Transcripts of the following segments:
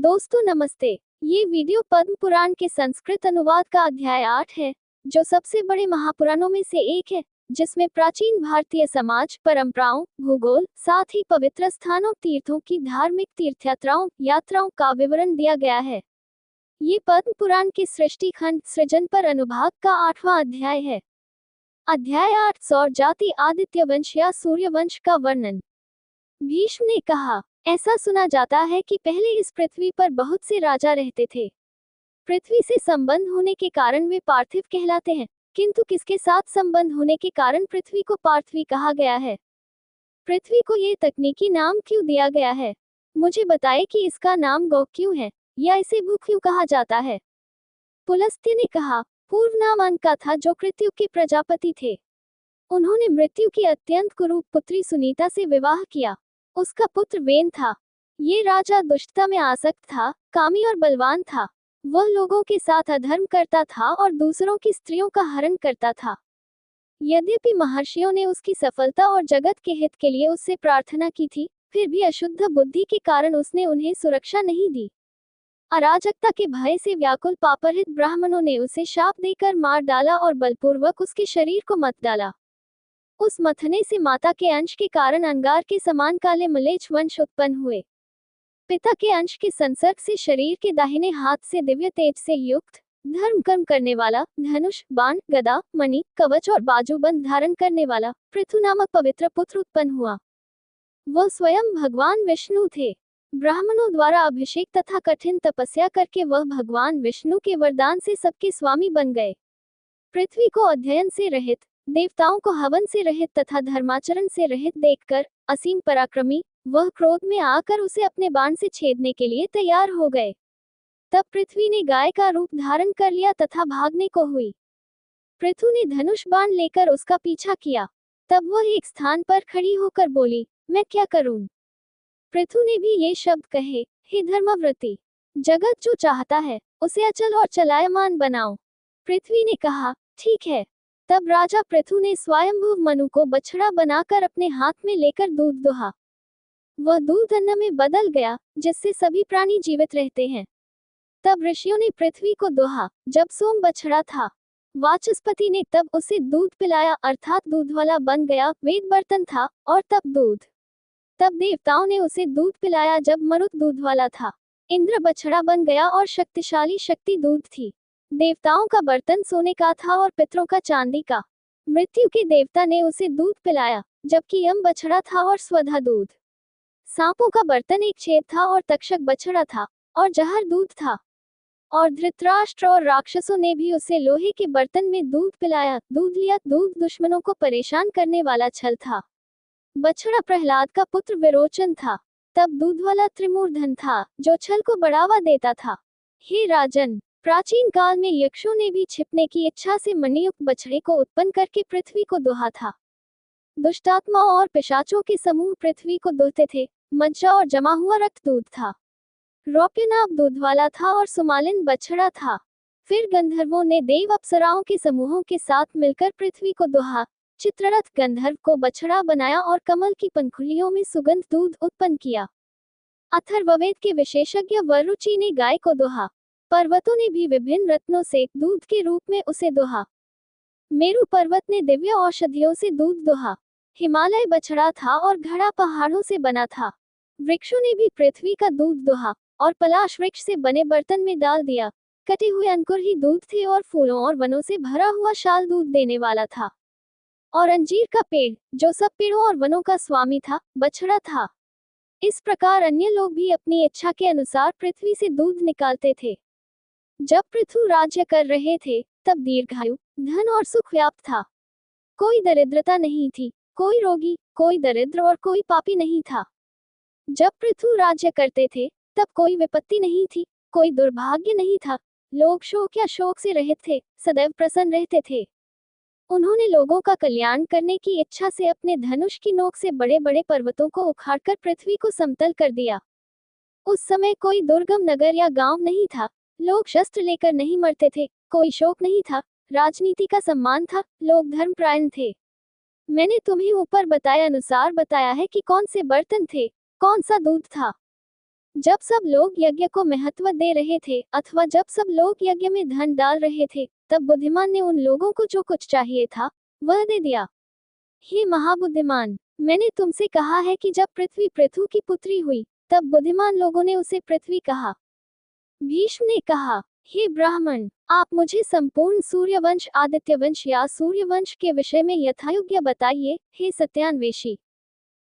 दोस्तों नमस्ते। ये वीडियो पद्म पुराण के संस्कृत अनुवाद का अध्याय 8 है, जो सबसे बड़े महापुराणों में से एक है, जिसमें प्राचीन भारतीय समाज, परंपराओं, भूगोल, साथ ही पवित्र स्थानों, तीर्थों की धार्मिक तीर्थयात्राओं, यात्राओं का विवरण दिया गया है। ये पद्म पुराण के सृष्टि खंड सृजन पर अनुभाग का 8वां अध्याय है। अध्याय 8 सौर जाति आदित्य वंश या सूर्य वंश का वर्णन। भीष्म ने कहा, ऐसा सुना जाता है कि पहले इस पृथ्वी पर बहुत से राजा रहते थे। पृथ्वी से संबंध होने के कारण वे पार्थिव कहलाते हैं, किंतु किसके साथ संबंध होने के कारण पृथ्वी को पार्थवी कहा गया है? पृथ्वी को ये तकनीकी नाम क्यों दिया गया है? मुझे बताए कि इसका नाम गौ क्यों है, या इसे भू क्यों कहा जाता है? पुलस्त्य ने कहा, पूर्व नाम अनका था, जो कृत्यु के प्रजापति थे। उन्होंने मृत्यु की अत्यंत कुरूप पुत्री सुनीता से विवाह किया। उसका पुत्र वेन था। ये राजा दुष्टता में आसक्त था, कामी और बलवान था। वह लोगों के साथ अधर्म करता था और दूसरों की स्त्रियों का हरण करता था। यद्यपि महर्षियों ने उसकी सफलता और जगत के हित के लिए उससे प्रार्थना की थी, फिर भी अशुद्ध बुद्धि के कारण उसने उन्हें सुरक्षा नहीं दी। अराजकता के भय से व्याकुल पापरहित ब्राह्मणों ने उसे शाप देकर मार डाला और बलपूर्वक उसके शरीर को मत डाला। उस मथने से माता के अंश के कारण अंगार के समान काले मलेच्छ वंश उत्पन्न हुए। पिता के अंश के संसर्ग से शरीर के दाहिने हाथ से दिव्य तेज से युक्त, धर्म कर्म करने वाला, धनुष, बाण, गदा, मणि, कवच और बाजूबंद धारण करने वाला पृथु नामक पवित्र पुत्र उत्पन्न हुआ। वह स्वयं भगवान विष्णु थे। ब्राह्मणों द्वारा अभिषेक तथा कठिन तपस्या करके वह भगवान विष्णु के वरदान से सबके स्वामी बन गए। पृथ्वी को अध्ययन से रहित, देवताओं को हवन से रहित तथा धर्माचरण से रहित देखकर असीम पराक्रमी वह क्रोध में आकर उसे अपने बाण से छेदने के लिए तैयार हो गए। तब पृथ्वी ने गाय का रूप धारण कर लिया तथा भागने को हुई। पृथु ने धनुष बाण लेकर उसका पीछा किया। तब वह एक स्थान पर खड़ी होकर बोली, मैं क्या करूं? पृथु ने भी ये शब्द कहे, हे धर्मव्रती, जगत जो चाहता है उसे अचल और चलायमान बनाओ। पृथ्वी ने कहा, ठीक है। तब राजा पृथु ने स्वयंभू मनु को बछड़ा बनाकर अपने हाथ में लेकर दूध दुहा। वह दूध अन्न में बदल गया, जिससे सभी प्राणी जीवित रहते हैं। तब ऋषियों ने पृथ्वी को दुहा, जब सोम बछड़ा था। वाचस्पति ने तब उसे दूध पिलाया, अर्थात दूध वाला बन गया। वेद बर्तन था और तब दूध। तब देवताओं ने उसे दूध पिलाया, जब मरुत दूध वाला था। इंद्र बछड़ा बन गया और शक्तिशाली शक्ति दूध थी। देवताओं का बर्तन सोने का था और पितरों का चांदी का। मृत्यु के देवता ने उसे दूध पिलाया, जबकि यम बछड़ा था और स्वधा दूध। सांपों का बर्तन एक छेद था और तक्षक बछड़ा था और जहर दूध था। और धृतराष्ट्र और राक्षसों ने भी उसे लोहे के बर्तन में दूध पिलाया। दूध लिया दूध दुश्मनों को परेशान करने वाला छल था। बछड़ा प्रहलाद का पुत्र विरोचन था। तब दूध वाला त्रिमूर्धन था, जो छल को बढ़ावा देता था। हे राजन, प्राचीन काल में यक्षों ने भी छिपने की इच्छा से मणियुक्त बछड़े को उत्पन्न करके पृथ्वी को दुहा था। दुष्टात्माओं और पिशाचों के समूह पृथ्वी को दुहते थे। मज्जा और जमा हुआ रक्त दूध था। रौप्यनाभ दूध वाला था और सुमालिन बछड़ा था। फिर गंधर्वों ने देव अप्सराओं के समूहों के साथ मिलकर पृथ्वी को दुहा। चित्ररथ गंधर्व को बछड़ा बनाया और कमल की पंखुड़ियों में सुगंध दूध उत्पन्न किया। अथर्ववेद के विशेषज्ञ वरुचि ने गाय को दुहा। पर्वतों ने भी विभिन्न रत्नों से दूध के रूप में उसे दुहा। मेरु पर्वत ने दिव्य औषधियों से दूध दुहा। हिमालय बछड़ा था और घड़ा पहाड़ों से बना था। वृक्षों ने भी पृथ्वी का दूध दुहा और पलाश वृक्ष से बने बर्तन में डाल दिया। कटे हुए अंकुर ही दूध थे और फूलों और वनों से भरा हुआ शाल दूध देने वाला था। और अंजीर का पेड़, जो सब पेड़ों और वनों का स्वामी था, बछड़ा था। इस प्रकार अन्य लोग भी अपनी इच्छा के अनुसार पृथ्वी से दूध निकालते थे। जब पृथु राज्य कर रहे थे, तब दीर्घायु, धन और सुख व्याप्त था। कोई दरिद्रता नहीं थी, कोई रोगी, कोई दरिद्र और कोई पापी नहीं था। जब पृथु राज्य करते थे, तब कोई विपत्ति नहीं थी, कोई दुर्भाग्य नहीं था। लोग शोक या शोक से रहित थे, सदैव प्रसन्न रहते थे। उन्होंने लोगों का कल्याण करने की इच्छा से अपने धनुष की नोक से बड़े बड़े पर्वतों को उखाड़कर पृथ्वी को समतल कर दिया। उस समय कोई दुर्गम नगर या गांव नहीं था। लोग शस्त्र लेकर नहीं मरते थे, कोई शोक नहीं था, राजनीति का सम्मान था, लोग धर्मपरायण थे। मैंने तुम्हें ऊपर बताए अनुसार बताया है कि कौन से बर्तन थे, कौन सा दूध था। जब सब लोग यज्ञ को महत्व दे रहे थे अथवा जब सब लोग यज्ञ में धन डाल रहे थे, तब बुद्धिमान ने उन लोगों को जो कुछ चाहिए था वह दे दिया। हे महाबुद्धिमान, मैंने तुमसे कहा है कि जब पृथ्वी पृथु की पुत्री हुई, तब बुद्धिमान लोगों ने उसे पृथ्वी कहा। भीष्म ने कहा, हे ब्राह्मण, आप मुझे संपूर्ण सूर्यवंश आदित्यवंश या सूर्यवंश के विषय में यथायोग्य बताइए। हे सत्यान्वेषी,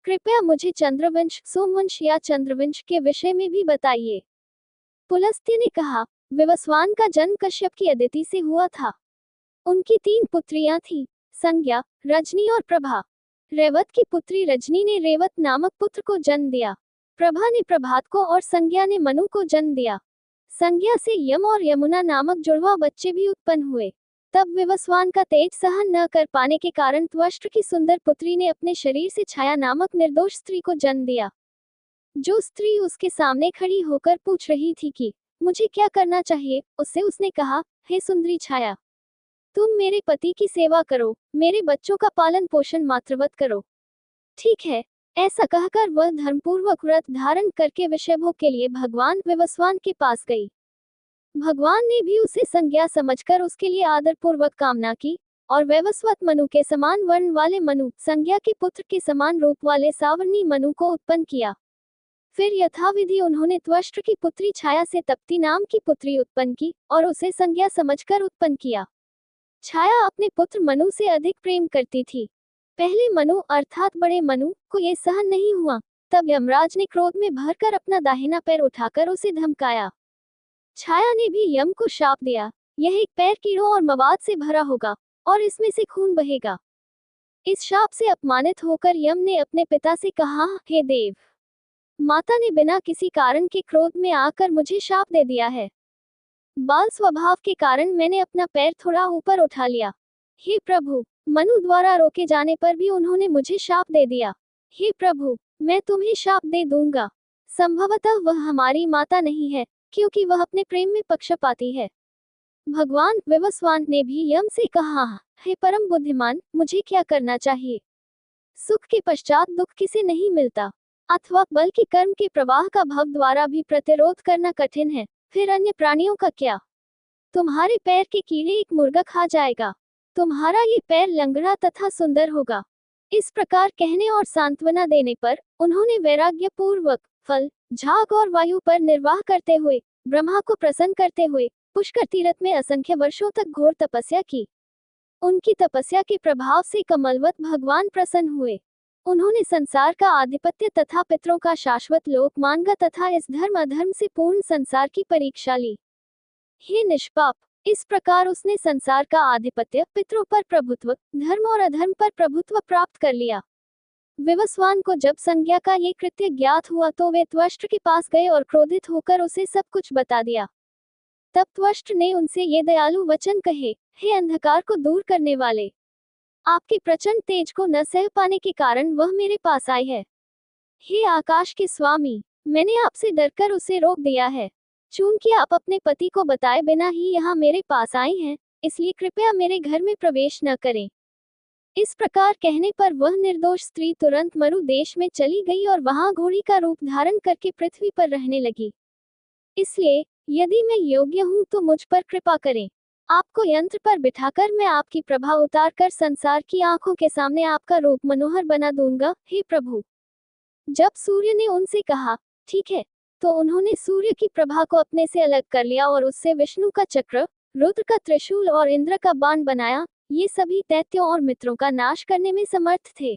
कृपया मुझे चंद्रवंश सोमवंश या चंद्रवंश के विषय में भी बताइए। पुलस्त्य ने कहा, विवस्वान का जन्म कश्यप की अदिति से हुआ था। उनकी 3 पुत्रियां थीं, संज्ञा, रजनी और प्रभा। रेवत की पुत्री रजनी ने रेवत नामक पुत्र को जन्म दिया। प्रभा ने प्रभात को और संज्ञा ने मनु को जन्म दिया। संज्ञा से यम और यमुना नामक जुड़वा बच्चे भी उत्पन्न हुए। तब विवस्वान का तेज सहन न कर पाने के कारण त्वष्ट्र की सुंदर पुत्री ने अपने शरीर से छाया नामक निर्दोष स्त्री को जन्म दिया। जो स्त्री उसके सामने खड़ी होकर पूछ रही थी कि मुझे क्या करना चाहिए, उससे उसने कहा, हे सुंदरी छाया, तुम मेरे पति की सेवा करो, मेरे बच्चों का पालन पोषण मातृवत करो। ठीक है, ऐसा कहकर वह धर्मपूर्वक व्रत धारण करके विषय भोग के लिए भगवान विवस्वान के पास गई। भगवान ने भी उसे संज्ञा समझकर उसके लिए आदरपूर्वक कामना की और वैवस्वत मनु के समान वर्ण वाले मनु, संज्ञा के पुत्र के समान रूप वाले सावर्णी मनु को उत्पन्न किया। फिर यथाविधि उन्होंने त्वष्ट्र की पुत्री छाया से तप्ती नाम की पुत्री उत्पन्न की और उसे संज्ञा समझकर उत्पन्न किया। छाया अपने पुत्र मनु से अधिक प्रेम करती थी। पहले मनु अर्थात बड़े मनु को यह सहन नहीं हुआ, तब यमराज ने क्रोध में भरकर अपना दाहिना पैर उठाकर उसे धमकाया। छाया ने भी यम को शाप दिया, यह एक पैर कीड़ों और मवाद से भरा होगा और इसमें से खून बहेगा। इस शाप से अपमानित होकर यम ने अपने पिता से कहा, हे देव, माता ने बिना किसी कारण के क्रोध में आकर मुझे शाप दे दिया है। बाल स्वभाव के कारण मैंने अपना पैर थोड़ा ऊपर उठा लिया। हे प्रभु, मनु द्वारा रोके जाने पर भी उन्होंने मुझे शाप दे दिया। हे प्रभु, मैं तुम्हें शाप दे दूंगा। संभवतः वह हमारी माता नहीं है, क्योंकि वह अपने प्रेम में पक्षपाती है। भगवान विवस्वान ने भी यम से कहा, हे परम बुद्धिमान, मुझे क्या करना चाहिए? सुख के पश्चात दुख किसे नहीं मिलता, अथवा बल्कि कर्म के प्रवाह का भव द्वारा भी प्रतिरोध करना कठिन है, फिर अन्य प्राणियों का क्या? तुम्हारे पैर के कीड़े एक मुर्गा खा जाएगा, तुम्हारा ये पैर लंगड़ा तथा सुंदर होगा। इस प्रकार कहने और सांत्वना देने पर उन्होंने वैराग्य पूर्वक फल, झाग और वायु पर निर्वाह करते हुए, ब्रह्मा को प्रसन्न करते हुए पुष्कर तीर्थ में असंख्य वर्षों तक घोर तपस्या की। उनकी तपस्या के प्रभाव से कमलवत भगवान प्रसन्न हुए। उन्होंने संसार का आधिपत्य तथा पितरों का शाश्वत लोक मांगा तथा इस धर्म अधर्म से पूर्ण संसार की परीक्षा ली। हे निष्पाप, इस प्रकार उसने संसार का आधिपत्य, पितरों पर प्रभुत्व, धर्म और अधर्म पर प्रभुत्व प्राप्त कर लिया। विवस्वान को जब संज्ञा का ये कृत्य ज्ञात हुआ तो वे त्वष्ट्र के पास गए और क्रोधित होकर उसे सब कुछ बता दिया। तब त्वष्ट्र ने उनसे ये दयालु वचन कहे, हे अंधकार को दूर करने वाले, आपके प्रचंड तेज को न सह पाने के कारण वह मेरे पास आई है। हे आकाश के स्वामी, मैंने आपसे डरकर उसे रोक दिया है। चूंकि आप अपने पति को बताए बिना ही यहाँ मेरे पास आई हैं, इसलिए कृपया मेरे घर में प्रवेश न करें। इस प्रकार कहने पर वह निर्दोष स्त्री तुरंत मरु देश में चली गई और वहां घोड़ी का रूप धारण करके पृथ्वी पर रहने लगी। इसलिए यदि मैं योग्य हूँ तो मुझ पर कृपा करें। आपको यंत्र पर बिठाकर मैं आपकी प्रभा उतार कर संसार की आंखों के सामने आपका रूप मनोहर बना दूंगा, हे प्रभु। जब सूर्य ने उनसे कहा, ठीक है, तो उन्होंने सूर्य की प्रभा को अपने से अलग कर लिया और उससे विष्णु का चक्र, रुद्र का त्रिशूल और इंद्र का बाण बनाया। ये सभी दैत्यों और मित्रों का नाश करने में समर्थ थे।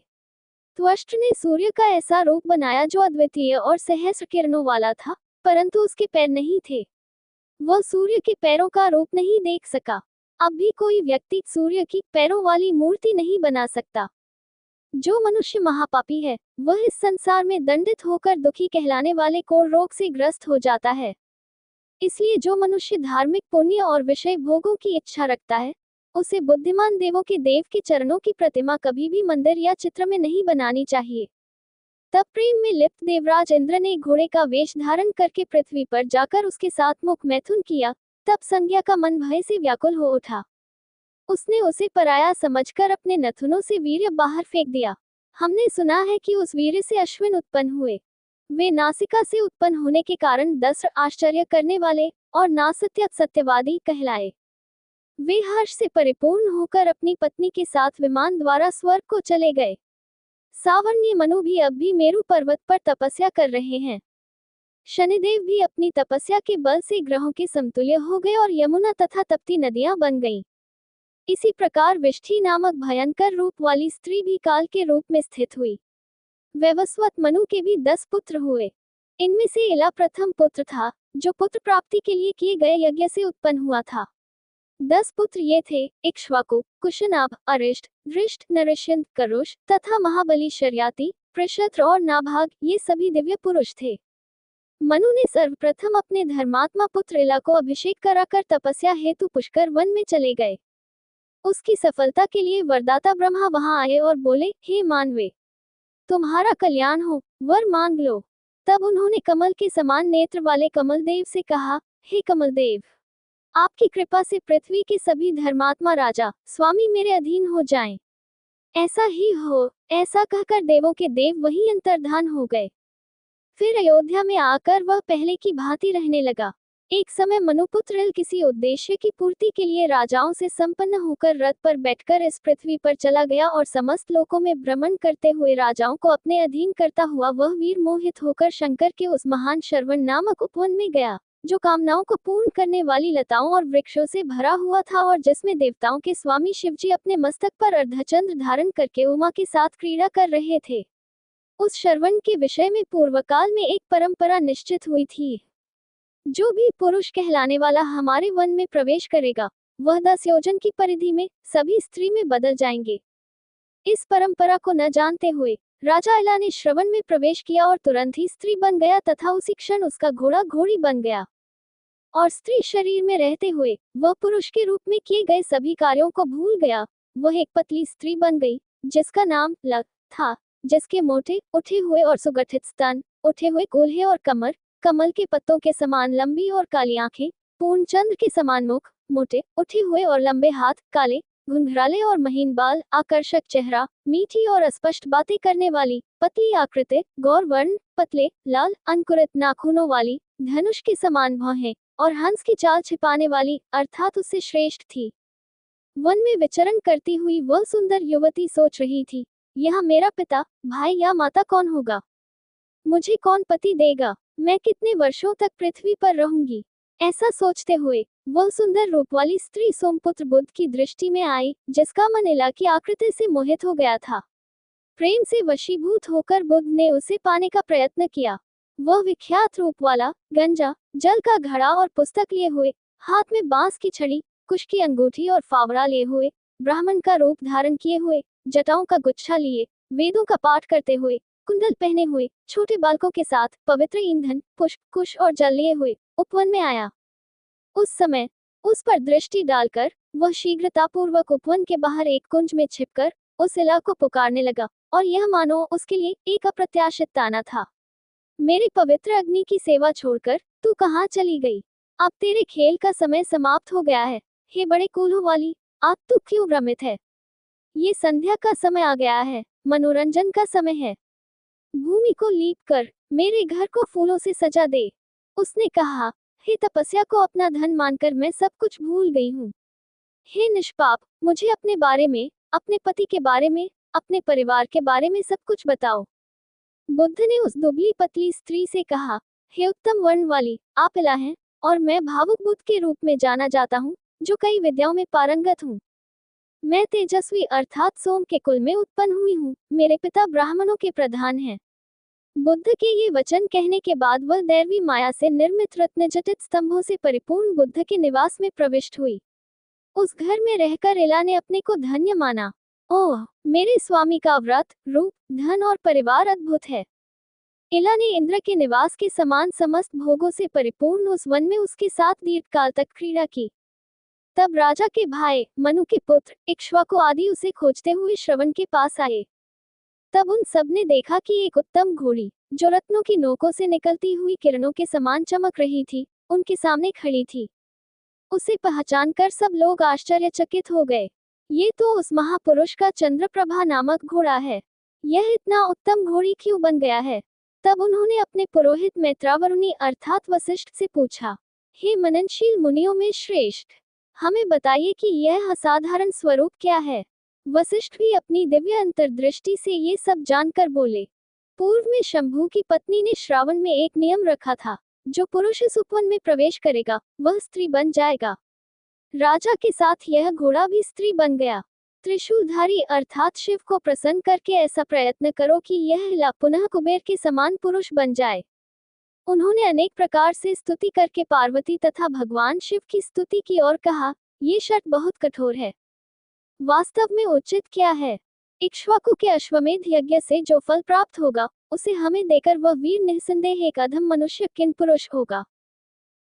त्वष्ट्र ने सूर्य का ऐसा रूप बनाया जो अद्वितीय और सहस्र किरणों वाला था, परंतु उसके पैर नहीं थे। वह सूर्य के पैरों का रूप नहीं देख सका। अब भी कोई व्यक्ति सूर्य की पैरों वाली मूर्ति नहीं बना सकता। जो मनुष्य महापापी है, वह इस संसार में दंडित होकर दुखी कहलाने वाले कोढ़ रोग से ग्रस्त हो जाता है। इसलिए जो मनुष्य धार्मिक पुण्य और विषय भोगों की इच्छा रखता है, उसे बुद्धिमान देवों के देव के चरणों की प्रतिमा कभी भी मंदिर या चित्र में नहीं बनानी चाहिए। तब प्रेम में लिप्त देवराज इंद्र ने घोड़े का वेश धारण करके पृथ्वी पर जाकर उसके साथ मुख मैथुन किया। तब संज्ञा का मन भय से व्याकुल हो उठा। उसने उसे पराया समझकर अपने नथुनों से वीर्य बाहर फेंक दिया। हमने सुना है कि उस वीर्य से अश्विन उत्पन्न हुए। वे नासिका से उत्पन्न होने के कारण 10 आश्चर्य करने वाले और नासत्य सत्यवादी कहलाए। वे हर्ष से परिपूर्ण होकर अपनी पत्नी के साथ विमान द्वारा स्वर्ग को चले गए। सावर्ण्य मनु भी अब भी मेरु पर्वत पर तपस्या कर रहे हैं। शनिदेव भी अपनी तपस्या के बल से ग्रहों के समतुल्य हो गए और यमुना तथा तप्ती नदियां बन गईं। इसी प्रकार विष्ठी नामक भयंकर रूप वाली स्त्री भी काल के रूप में स्थित हुई। वैवस्वत मनु के भी 10 पुत्र हुए। इनमें से इला प्रथम पुत्र था, जो पुत्र प्राप्ति के लिए किए गए यज्ञ से उत्पन्न हुआ था। 10 पुत्र ये थे: इक्ष्वाकु, कुशनाभ, अरिष्ट, दृष्ट, नरिष्यंत, करुष तथा महाबली शर्याति, प्रशत्र और नाभाग। ये सभी दिव्य पुरुष थे। मनु ने सर्वप्रथम अपने धर्मात्मा पुत्र इला को अभिषेक कराकर तपस्या हेतु पुष्कर वन में चले गए। उसकी सफलता के लिए वरदाता ब्रह्मा वहां आए और बोले, हे मानवे, तुम्हारा कल्याण हो, वर मांग लो। तब उन्होंने कमल के समान नेत्र वाले कमलदेव से कहा, हे कमलदेव, आपकी कृपा से पृथ्वी के सभी धर्मात्मा राजा स्वामी मेरे अधीन हो जाएं। ऐसा ही हो। ऐसा कहकर देवों के देव वहीं अंतर्धान हो गए। फिर अयोध्या में आकर वह पहले की भांति रहने लगा। एक समय मनुपुत्र इल किसी उद्देश्य की पूर्ति के लिए राजाओं से संपन्न होकर रथ पर बैठकर इस पृथ्वी पर चला गया और समस्त लोकों में भ्रमण करते हुए राजाओं को अपने अधीन करता हुआ वह वीर मोहित होकर शंकर के उस महान श्रवण नामक उपवन में गया, जो कामनाओं को पूर्ण करने वाली लताओं और वृक्षों से भरा हुआ था और जिसमें देवताओं के स्वामी शिवजी अपने मस्तक पर अर्धचंद्र धारण करके उमा के साथ क्रीड़ा कर रहे थे। उस श्रवण के विषय में पूर्वकाल में एक परंपरा निश्चित हुई थी। जो भी पुरुष कहलाने वाला हमारे वन में प्रवेश करेगा, वह 10 योजन की परिधि में सभी स्त्री में बदल जाएंगे। इस परंपरा को न जानते हुए राजा इला ने श्रवण में प्रवेश किया और तुरंत ही स्त्री बन गया तथा उसी क्षण उसका घोड़ा घोड़ी बन गया। और स्त्री शरीर में रहते हुए वह पुरुष के रूप में किए गए सभी कार्यों को भूल गया। वह एक पतली स्त्री बन गई, जिसका नाम लग था, जिसके मोटे उठे हुए और सुगठित स्तन, उठे हुए कूल्हे और कमर, कमल के पत्तों के समान लंबी और काली आंखें, पूर्ण चंद्र के समान मुख, मोटे उठे हुए और लंबे हाथ, काले घुंघराले और महीन बाल, आकर्षक चेहरा, मीठी और अस्पष्ट बातें करने वाली, पतली आकृति, गौर वर्ण, पतले लाल अंकुरित नाखूनों वाली, धनुष के समान भौहें और हंस की चाल छिपाने वाली, अर्थात उससे श्रेष्ठ थी। वन में विचरण करती हुई वह सुंदर युवती सोच रही थी, यह मेरा पिता, भाई या माता कौन होगा? मुझे कौन पति देगा? मैं कितने वर्षों तक पृथ्वी पर रहूंगी? ऐसा सोचते हुए वह सुंदर रूप वाली स्त्री सोमपुत्र बुद्ध की दृष्टि में आई, जिसका मन इला की आकृति से मोहित हो गया था। प्रेम से वशीभूत होकर बुद्ध ने उसे पाने का प्रयत्न किया। वह विख्यात रूप वाला, गंजा, जल का घड़ा और पुस्तक लिए हुए, हाथ में बांस की छड़ी, कुश की अंगूठी और फावड़ा लिए हुए, ब्राह्मण का रूप धारण किए हुए, जटाओं का गुच्छा लिए, वेदों का पाठ करते हुए, कुंडल पहने हुए, छोटे बालकों के साथ, पवित्र ईंधन, पुष्प, कुश और जल लिए हुए उपवन में आया। उस समय उस पर दृष्टि डालकर वह शीघ्रतापूर्वक उपवन के बाहर एक कुंज में छिपकर उस इला को पुकारने लगा, और यह मानो उसके लिए एक अप्रत्याशित ताना था। मेरे पवित्र अग्नि की सेवा छोड़कर तू कहाँ चली गई? अब तेरे खेल का समय समाप्त हो गया है। हे बड़े कूल्हों वाली, आज तू क्यों भ्रमित है? ये संध्या का समय आ गया है, मनोरंजन का समय है। भूमि को लीप कर मेरे घर को फूलों से सजा दे। उसने कहा, हे तपस्या को अपना धन मानकर मैं सब कुछ भूल गई हूँ। हे निष्पाप, मुझे अपने बारे में, अपने पति के बारे में, अपने परिवार के बारे में सब कुछ बताओ। बुद्ध ने उस दुबली पतली स्त्री से कहा, हे उत्तम वर्ण वाली, आप इला हैं, और मैं भावुक बुद्ध के रूप में जाना जाता हूँ, जो कई विद्याओं में पारंगत हूँ। मैं तेजस्वी अर्थात सोम के कुल में उत्पन्न हुई हूँ। मेरे पिता ब्राह्मणों के प्रधान हैं। बुद्ध के ये वचन कहने के बाद वह दैवी माया से निर्मित रत्नजटित स्तंभों से परिपूर्ण बुद्ध के निवास में प्रविष्ट हुई। उस घर में रहकर इला ने अपने को धन्य माना। ओह, मेरे स्वामी का व्रत, रूप, धन और परिवार अद्भुत है। इला ने इंद्र के निवास के समान समस्त भोगों से परिपूर्ण उस वन में उसके साथ दीर्घकाल तक क्रीड़ा की। तब राजा के भाई, मनु के पुत्र, इक्ष्वाकु आदि उसे खोजते हुए श्रवण के पास आए। तब उन सब ने देखा कि एक उत्तम घोड़ी, जो रत्नों की नोकों से निकलती हुई किरणों के समान चमक रही थी, उनके सामने खड़ी थी। उसे पहचानकर सब लोग आश्चर्यचकित हो गए। ये तो उस महापुरुष का चंद्रप्रभा नामक घोड़ा है। यह इतना उत्तम घोड़ी क्यों बन गया है? तब उन्होंने अपने पुरोहित मैत्रावरुणि अर्थात वशिष्ठ से पूछा, हे मननशील मुनियों में श्रेष्ठ, हमें बताइए कि यह असाधारण स्वरूप क्या है। वशिष्ठ भी अपनी दिव्य अंतर्दृष्टि से ये सब जानकर बोले, पूर्व में शंभु की पत्नी ने श्रावण में एक नियम रखा था, जो पुरुष इस उपवन में प्रवेश करेगा वह स्त्री बन जाएगा। राजा के साथ यह घोड़ा भी स्त्री बन गया। त्रिशूलधारी अर्थात शिव को प्रसन्न करके ऐसा प्रयत्न करो कि यह हिला पुनः कुबेर के समान पुरुष बन जाए। उन्होंने अनेक प्रकार से स्तुति करके पार्वती तथा भगवान शिव की स्तुति की और कहा, ये शर्त बहुत कठोर है, वास्तव में उचित क्या है? इक्ष्वाकु के अश्वमेध यज्ञ से जो फल प्राप्त होगा उसे हमें देकर वह वीर निस्संदेह एक अधम मनुष्य किन पुरुष होगा।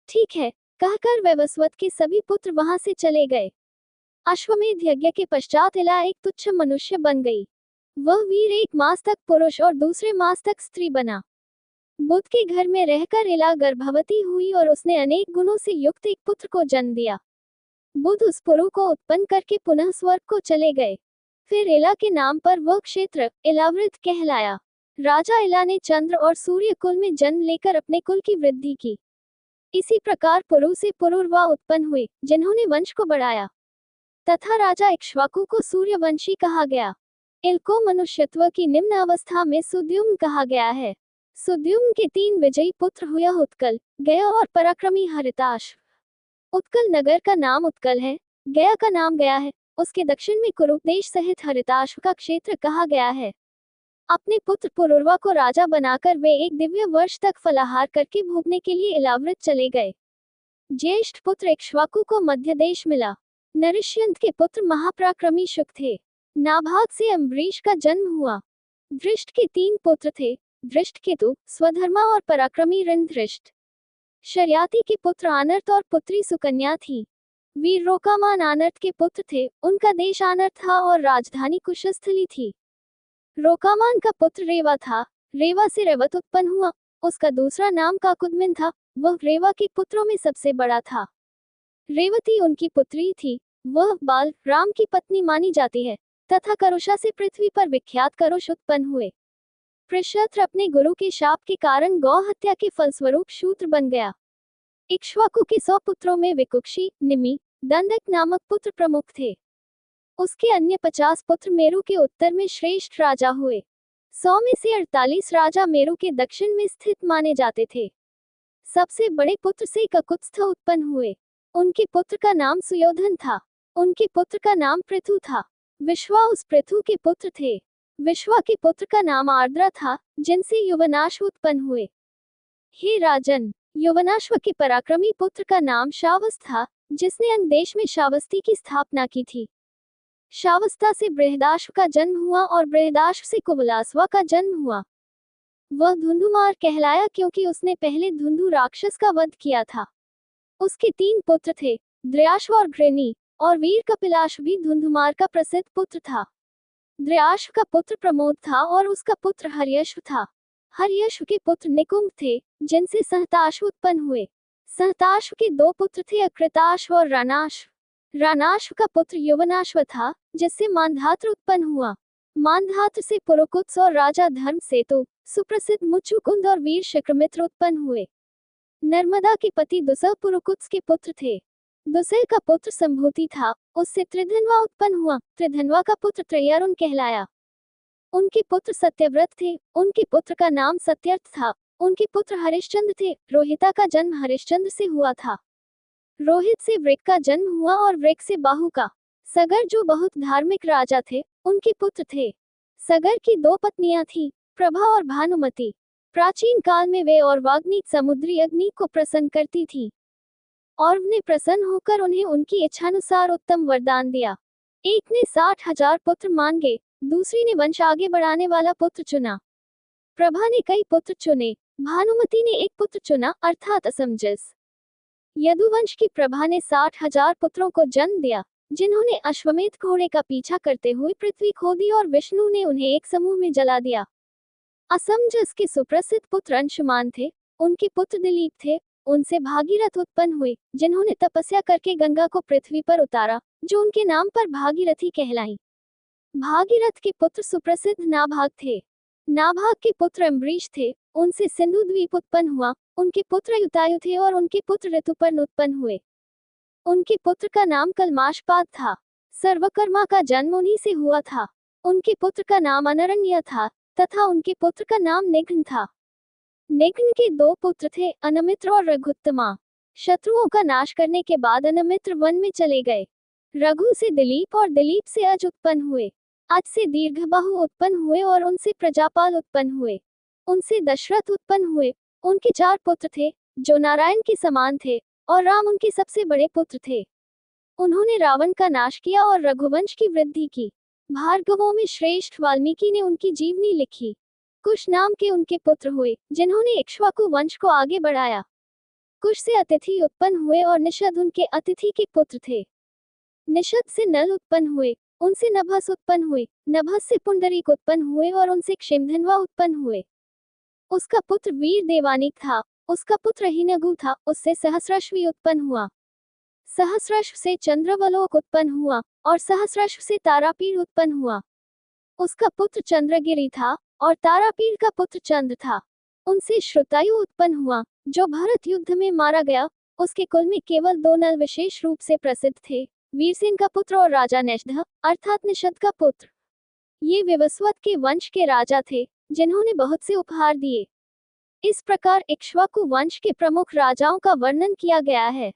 ठीक है, कहकर वैवस्वत के सभी पुत्र वहां से चले गए। अश्वमेध यज्ञ के पश्चात इला एक तुच्छ मनुष्य बन गई। वह वीर एक मास तक पुरुष और दूसरे मास तक स्त्री बना। बुध के घर में रहकर इला गर्भवती हुई और उसने अनेक गुणों से युक्त एक पुत्र को जन्म दिया। बुध उस पुरु को उत्पन्न करके पुनः स्वर्ग को चले गए। फिर इला के नाम पर वह क्षेत्र इलावृत कहलाया। राजा इला ने चंद्र और सूर्य कुल में जन्म लेकर अपने कुल की वृद्धि की। इसी प्रकार पुरु से पुरुरवा उत्पन्न हुए, जिन्होंने वंश को बढ़ाया, तथा राजा इक्ष्वाकु को सूर्यवंशी कहा गया। इल को मनुष्यत्व की निम्न अवस्था में सुद्युम्न कहा गया है। सुद्युम्न के 3 विजयी पुत्र हुए उत्कल, गया और पराक्रमी हरिताश। उत्कल नगर का नाम उत्कल है, गया का नाम गया है, उसके दक्षिण में कुरु देश सहित हरिताश का क्षेत्र कहा गया है। अपने पुत्र पुरुरवा को राजा बनाकर वे एक दिव्य वर्ष तक फलाहार करके भोगने के लिए इलावृत चले गए। ज्येष्ठ पुत्र इक्ष्वाकु को मध्य देश मिला। नरिष्यंत के पुत्र महापराक्रमी शुक थे। नाभाग से अम्बरीश का जन्म हुआ। दृष्ट के 3 पुत्र थे, दृष्टकेतु, स्वधर्मा और पराक्रमी ऋणधृष्ट। शर्याति के पुत्र आनर्त और पुत्री सुकन्या थी। वीर रोकामान आनर्त के पुत्र थे, उनका देश आनर्त था और राजधानी कुशस्थली थी। रोकामान का पुत्र रेवा था, रेवा से रेवत उत्पन्न हुआ, उसका दूसरा नाम काकुदमिन था, वह रेवा के पुत्रों में सबसे बड़ा था। रेवती उनकी पुत्री थी, वह बाल राम की पत्नी मानी जाती है, तथा करुषा से पृथ्वी पर विख्यात करुष उत्पन्न हुए। पृषत्र अपने गुरु के शाप के कारण गौ हत्या के फलस्वरूप शूद्र बन गया। इक्ष्वाकु के 100 पुत्रों में विकुक्षी, निमि, दंडक नामक पुत्र प्रमुख थे। उसके अन्य 50 पुत्र मेरु के उत्तर में श्रेष्ठ राजा हुए। 100 में से 48 राजा मेरु के दक्षिण में स्थित माने जाते थे। सबसे बड़े पुत्र से ककुत्स्थ उत्पन्न हुए। उनके पुत्र का नाम सुयोधन था। उनके पुत्र का नाम पृथु था। विश्वा उस पृथु के पुत्र थे। विश्वा के पुत्र का नाम आर्द्रा था, जिनसे युवनाश्व उत्पन्न हुए। हे राजन, युवनाश्व के पराक्रमी पुत्र का नाम शावस था, जिसने अंग देश में शावस्ती की स्थापना की थी। शावस्ता से बृहदाश्व का जन्म हुआ और बृहदाश्व से कुवलास्वा का जन्म हुआ। वह धुंधुमार कहलाया क्योंकि उसने पहले धुंधु राक्षस का वध किया था। उसके 3 पुत्र थे, द्रयाश्व और घृणी, और वीर कपिलाश्व भी धुंधुमार का प्रसिद्ध पुत्र था। द्रयाश्व का पुत्र प्रमोद था और उसका पुत्र हर्यश्व था। हर्यश्व के पुत्र निकुंभ थे, जिनसे सहताश्व उत्पन्न हुए। सहताश्व के 2 पुत्र थे, अकृताश्व और रानाश्व। रानाश्व का पुत्र युवनाश्व था, जिससे मानधात्र उत्पन्न हुआ। मानधात्र से पुरुकुत्स और राजा धर्म सेतु, सुप्रसिद्ध मुचुकुंद और वीर शक्रमित्र उत्पन्न हुए। नर्मदा के पति दुसह पुरुकुत्स के पुत्र थे। दुसह का पुत्र संभूति था, उससे त्रिधन्वा उत्पन्न हुआ। त्रिधन्वा का पुत्र त्रयरुण कहलाया। उनके पुत्र सत्यव्रत थे, उनके पुत्र का नाम सत्यर्थ था। उनके पुत्र हरिश्चंद्र थे। रोहिता का जन्म हरिश्चंद्र से हुआ था। रोहित से वृक का जन्म हुआ और वृक से बाहु का। सगर जो बहुत धार्मिक राजा थे, उनके पुत्र थे। सगर की 2 पत्नियां थीं, प्रभा और भानुमति। प्राचीन काल में वे और वाग्नी समुद्री अग्नि को प्रसन्न करती थीं। और ने प्रसन्न होकर उन्हें उनकी इच्छानुसार उत्तम वरदान दिया। एक ने 60,000 पुत्र मांगे, दूसरी ने वंश आगे बढ़ाने वाला पुत्र चुना। प्रभा ने कई पुत्र चुने, भानुमति ने एक पुत्र चुना अर्थात असमंजस। यदुवंश की प्रभा ने 60,000 पुत्रों को जन्म दिया, जिन्होंने अश्वमेध घोड़े का पीछा करते हुए पृथ्वी खोदी और विष्णु ने उन्हें एक समूह में जला दिया। असमंजस के सुप्रसिद्ध पुत्र अंशुमान थे, उनके पुत्र दिलीप थे। उनसे भागीरथ उत्पन्न हुए, जिन्होंने तपस्या करके गंगा को पृथ्वी पर उतारा, जो उनके नाम पर भागीरथी कहलाई। भागीरथ के पुत्र सुप्रसिद्ध नाभाग थे। नाभाग के पुत्र अम्बरीश थे, उनसे सिंधु द्वीप उत्पन्न हुआ। उनके पुत्र युतायु थे और उनके पुत्र ऋतुपर्ण उत्पन्न हुए। उनके पुत्र का नाम कलमाशपाद था। सर्वकर्मा का जन्म उन्हीं से हुआ था। उनके पुत्र का नाम अनरण्य था तथा उनके पुत्र का नाम निघ्न था। निघ्न के दो पुत्र थे, अनमित्र और रघुत्तमा। शत्रुओं का नाश करने के बाद अनमित्र वन में चले गए। रघु से दिलीप और दिलीप से अज उत्पन्न हुए। अज से दीर्घबाहु उत्पन्न हुए और उनसे प्रजापाल उत्पन्न हुए। उनसे दशरथ उत्पन्न हुए। उनके 4 पुत्र थे जो नारायण के समान थे और राम उनके सबसे बड़े पुत्र थे। उन्होंने रावण का नाश किया और रघुवंश की वृद्धि की। भार्गवों में श्रेष्ठ वाल्मीकि ने उनकी जीवनी लिखी। कुश नाम के उनके पुत्र हुए जिन्होंने इक्ष्वाकु वंश को आगे बढ़ाया। कुश से अतिथि उत्पन्न हुए और निषद उनके अतिथि के पुत्र थे। निषद से नल उत्पन्न हुए। उनसे नभस उत्पन्न हुए। नभस से पुंडरीक उत्पन्न हुए और उनसे क्षिमधन्वा उत्पन्न हुए। उसका पुत्र वीर देवानिक था। उसका पुत्र हिनगु था। उससे सहस्राश्वी उत्पन्न हुआ। सहस्राश्व से चंद्रवलोक उत्पन्न हुआ और सहस्राश्व से तारापीड़ उत्पन्न हुआ। उसका पुत्र चंद्रगिरि था और तारापीड़ का पुत्र चंद्र था। उनसे श्रुतायु उत्पन्न हुआ जो भरत युद्ध में मारा गया। उसके कुल में केवल 2 नल विशेष रूप से प्रसिद्ध थे, वीरसेन का पुत्र और राजा निषद अर्थात निषद का पुत्र। ये विवस्वत के वंश के राजा थे जिन्होंने बहुत से उपहार दिए। इस प्रकार इक्ष्वाकु वंश के प्रमुख राजाओं का वर्णन किया गया है।